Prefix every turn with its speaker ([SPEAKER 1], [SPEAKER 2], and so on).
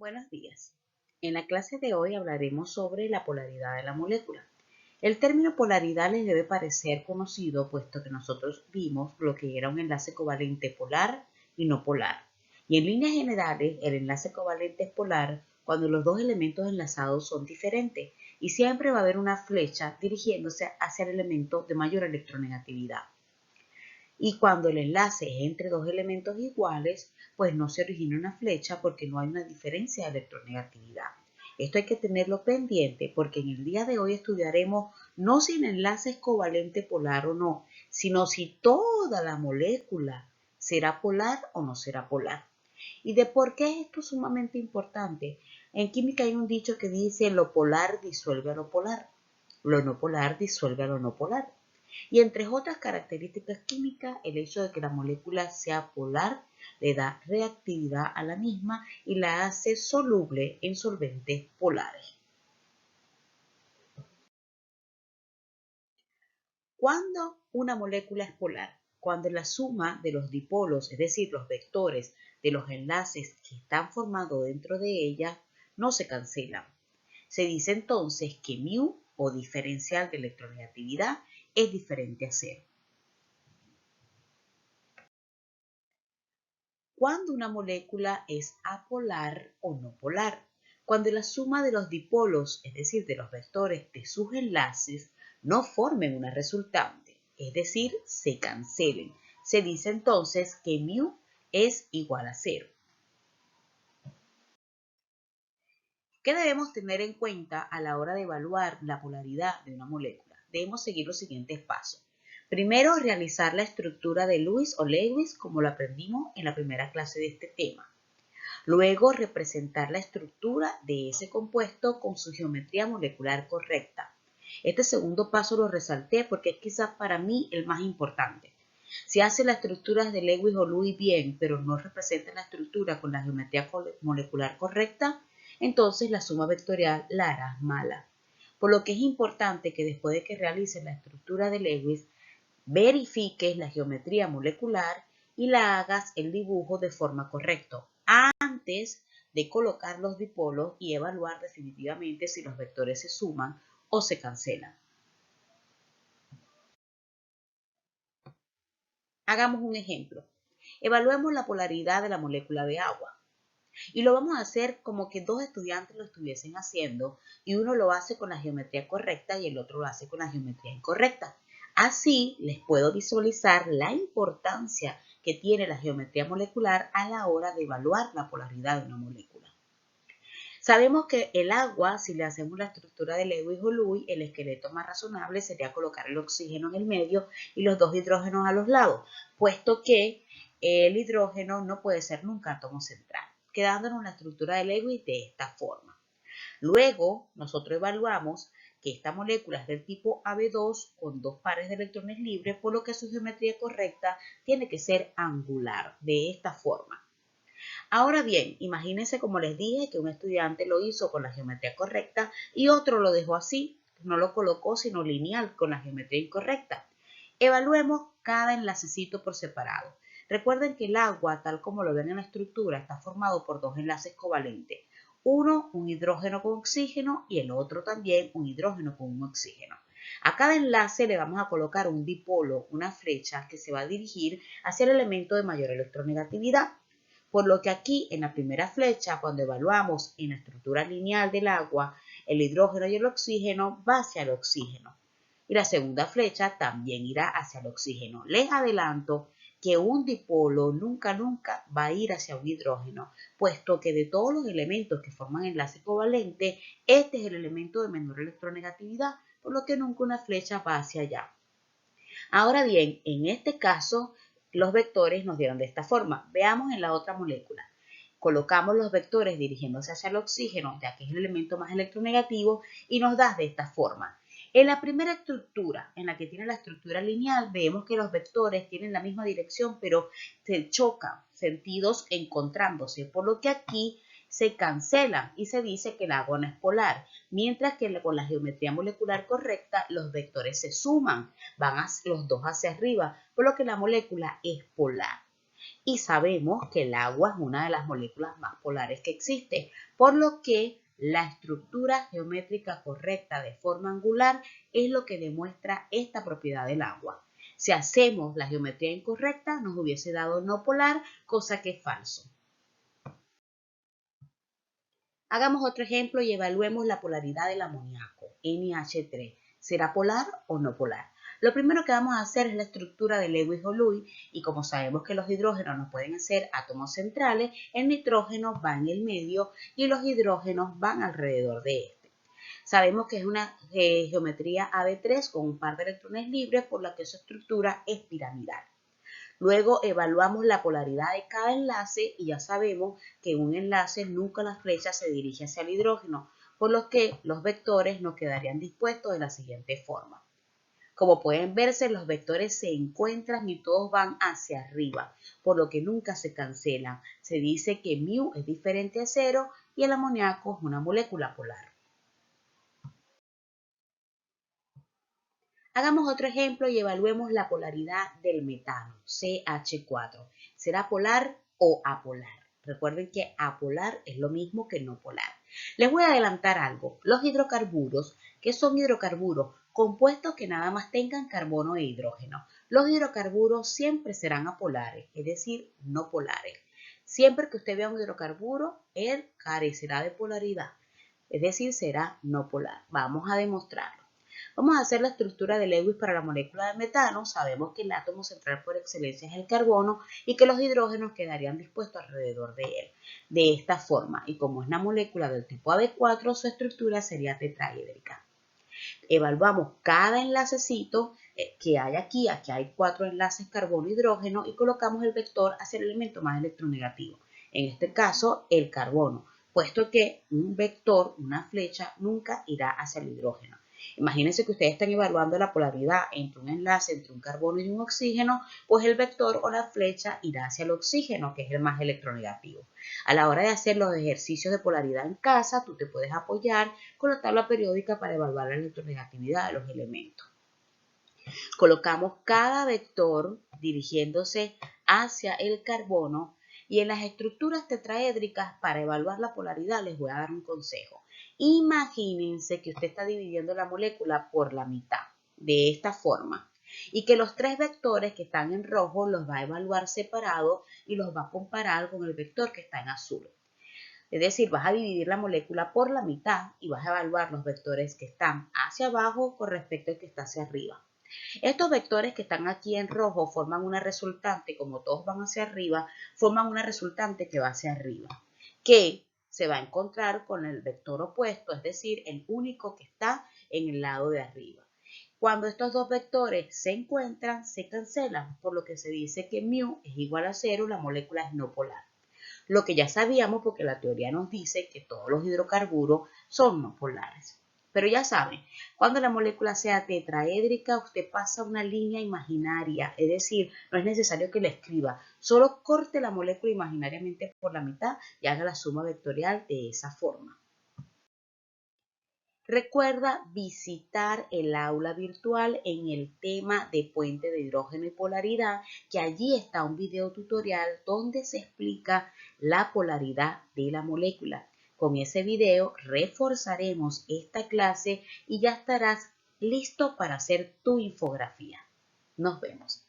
[SPEAKER 1] Buenos días. En la clase de hoy hablaremos sobre la polaridad de la molécula. El término polaridad les debe parecer conocido puesto que nosotros vimos lo que era un enlace covalente polar y no polar. Y en líneas generales, el enlace covalente es polar cuando los dos elementos enlazados son diferentes y siempre va a haber una flecha dirigiéndose hacia el elemento de mayor electronegatividad. Y cuando el enlace es entre dos elementos iguales, pues no se origina una flecha porque no hay una diferencia de electronegatividad. Esto hay que tenerlo pendiente porque en el día de hoy estudiaremos no si el enlace es covalente polar o no, sino si toda la molécula será polar o no será polar. ¿Y de por qué es esto sumamente importante? En química hay un dicho que dice lo polar disuelve a lo polar, lo no polar disuelve a lo no polar. Y entre otras características químicas, el hecho de que la molécula sea polar le da reactividad a la misma y la hace soluble en solventes polares. ¿Cuándo una molécula es polar? Cuando la suma de los dipolos, es decir, los vectores de los enlaces que están formados dentro de ella, no se cancelan. Se dice entonces que μ, o diferencial de electronegatividad, es diferente a cero. Cuando una molécula es apolar o no polar. Cuando la suma de los dipolos, es decir, de los vectores de sus enlaces, no formen una resultante, es decir, se cancelen. Se dice entonces que μ es igual a cero. ¿Qué debemos tener en cuenta a la hora de evaluar la polaridad de una molécula? Debemos seguir los siguientes pasos. Primero, realizar la estructura de Lewis o Lewis como lo aprendimos en la primera clase de este tema. Luego, representar la estructura de ese compuesto con su geometría molecular correcta. Este segundo paso lo resalté porque es quizás para mí el más importante. Si hace las estructuras de Lewis o Lewis bien, pero no representa la estructura con la geometría molecular correcta, entonces la suma vectorial la harás mala. Por lo que es importante que después de que realices la estructura de Lewis, verifiques la geometría molecular y la hagas el dibujo de forma correcta antes de colocar los dipolos y evaluar definitivamente si los vectores se suman o se cancelan. Hagamos un ejemplo. Evaluemos la polaridad de la molécula de agua. Y lo vamos a hacer como que dos estudiantes lo estuviesen haciendo y uno lo hace con la geometría correcta y el otro lo hace con la geometría incorrecta. Así les puedo visualizar la importancia que tiene la geometría molecular a la hora de evaluar la polaridad de una molécula. Sabemos que el agua, si le hacemos la estructura de Lewis o Lewis, el esqueleto más razonable sería colocar el oxígeno en el medio y los dos hidrógenos a los lados, puesto que el hidrógeno no puede ser nunca átomo central, quedándonos la estructura de Lewis de esta forma. Luego, nosotros evaluamos que esta molécula es del tipo AB2 con dos pares de electrones libres, por lo que su geometría correcta tiene que ser angular, de esta forma. Ahora bien, imagínense como les dije que un estudiante lo hizo con la geometría correcta y otro lo dejó así, no lo colocó sino lineal con la geometría incorrecta. Evaluemos cada enlacecito por separado. Recuerden que el agua, tal como lo ven en la estructura, está formado por dos enlaces covalentes. Uno, un hidrógeno con oxígeno y el otro también un hidrógeno con un oxígeno. A cada enlace le vamos a colocar un dipolo, una flecha que se va a dirigir hacia el elemento de mayor electronegatividad. Por lo que aquí en la primera flecha, cuando evaluamos en la estructura lineal del agua, el hidrógeno y el oxígeno va hacia el oxígeno. Y la segunda flecha también irá hacia el oxígeno. Les adelanto que un dipolo nunca va a ir hacia un hidrógeno, puesto que de todos los elementos que forman enlace covalente, este es el elemento de menor electronegatividad, por lo que nunca una flecha va hacia allá. Ahora bien, en este caso, los vectores nos dieron de esta forma. Veamos en la otra molécula. Colocamos los vectores dirigiéndose hacia el oxígeno, ya que es el elemento más electronegativo, y nos da de esta forma. En la primera estructura, en la que tiene la estructura lineal, vemos que los vectores tienen la misma dirección, pero se chocan, sentidos encontrándose, por lo que aquí se cancelan y se dice que el agua no es polar, mientras que con la geometría molecular correcta los vectores se suman, van los dos hacia arriba, por lo que la molécula es polar. Y sabemos que el agua es una de las moléculas más polares que existe, por lo que la estructura geométrica correcta de forma angular es lo que demuestra esta propiedad del agua. Si hacemos la geometría incorrecta, nos hubiese dado no polar, cosa que es falso. Hagamos otro ejemplo y evaluemos la polaridad del amoníaco, NH3. ¿Será polar o no polar? Lo primero que vamos a hacer es la estructura de Lewis-Lewis y como sabemos que los hidrógenos no pueden ser átomos centrales, el nitrógeno va en el medio y los hidrógenos van alrededor de este. Sabemos que es una geometría AB3 con un par de electrones libres, por lo que su estructura es piramidal. Luego evaluamos la polaridad de cada enlace y ya sabemos que en un enlace nunca la flecha se dirige hacia el hidrógeno, por lo que los vectores nos quedarían dispuestos de la siguiente forma. Como pueden verse, los vectores se encuentran y todos van hacia arriba, por lo que nunca se cancelan. Se dice que mu es diferente a 0 y el amoníaco es una molécula polar. Hagamos otro ejemplo y evaluemos la polaridad del metano, CH4. ¿Será polar o apolar? Recuerden que apolar es lo mismo que no polar. Les voy a adelantar algo. Los hidrocarburos, ¿qué son hidrocarburos? Compuestos que nada más tengan carbono e hidrógeno. Los hidrocarburos siempre serán apolares, es decir, no polares. Siempre que usted vea un hidrocarburo, él carecerá de polaridad, es decir, será no polar. Vamos a demostrarlo. Vamos a hacer la estructura de Lewis para la molécula de metano. Sabemos que el átomo central por excelencia es el carbono y que los hidrógenos quedarían dispuestos alrededor de él. De esta forma, y como es una molécula del tipo AB4, su estructura sería tetraédrica. Evaluamos cada enlacecito que hay aquí. Aquí hay 4 enlaces carbono-hidrógeno y colocamos el vector hacia el elemento más electronegativo. En este caso, el carbono, puesto que un vector, una flecha, nunca irá hacia el hidrógeno. Imagínense que ustedes están evaluando la polaridad entre un enlace entre un carbono y un oxígeno, pues el vector o la flecha irá hacia el oxígeno, que es el más electronegativo. A la hora de hacer los ejercicios de polaridad en casa, tú te puedes apoyar con la tabla periódica para evaluar la electronegatividad de los elementos. Colocamos cada vector dirigiéndose hacia el carbono y en las estructuras tetraédricas para evaluar la polaridad les voy a dar un consejo. Imagínense que usted está dividiendo la molécula por la mitad, de esta forma, y que los 3 vectores que están en rojo los va a evaluar separados y los va a comparar con el vector que está en azul. Es decir, vas a dividir la molécula por la mitad y vas a evaluar los vectores que están hacia abajo con respecto al que está hacia arriba. Estos vectores que están aquí en rojo forman una resultante, como todos van hacia arriba, forman una resultante que va hacia arriba, que se va a encontrar con el vector opuesto, es decir, el único que está en el lado de arriba. Cuando estos dos vectores se encuentran, se cancelan, por lo que se dice que mu es igual a 0, la molécula es no polar. Lo que ya sabíamos porque la teoría nos dice que todos los hidrocarburos son no polares. Pero ya saben, cuando la molécula sea tetraédrica, usted pasa una línea imaginaria, es decir, no es necesario que la escriba, solo corte la molécula imaginariamente por la mitad y haga la suma vectorial de esa forma. Recuerda visitar el aula virtual en el tema de puente de hidrógeno y polaridad, que allí está un video tutorial donde se explica la polaridad de la molécula. Con ese video reforzaremos esta clase y ya estarás listo para hacer tu infografía. Nos vemos.